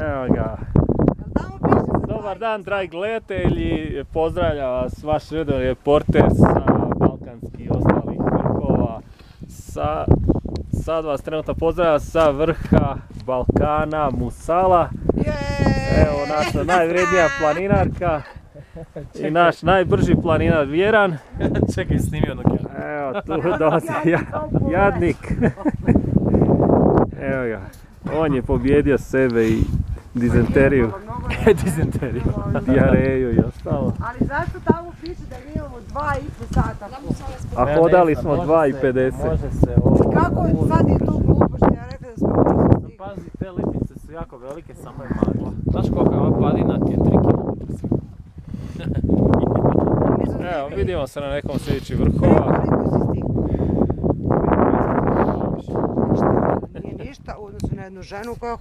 Evo ga. Dobar dan, dragi gledatelji, pozdravlja vas vaš redovni reporter sa balkanskih i ostalih vrhova. Sad vas trenutno pozdravlja sa vrha Balkana, Musala. Evo naša najvrednija planinarka i naš najbrži planinar Vjeran. Čekaj, snimi ono kjera. Evo tu dolazi jadnik. Evo ga, on je pobjedio sebe i dizenteriju. Dizenteriju. Dijareju i ostalo. Ali zašto tamo piše da mi imamo 2,5 sata? A hodali smo 2,50. Može se ovo... Kako sad je to glupo što ja rekla da smo brzo stigli? Pazi, te lipice su jako velike, samo je magla. Znaš koliko je ova padina, ti je 3 km. Evo, vidimo se na nekom sljedećih vrhova. Nije ništa u odnosu na jednu ženu koja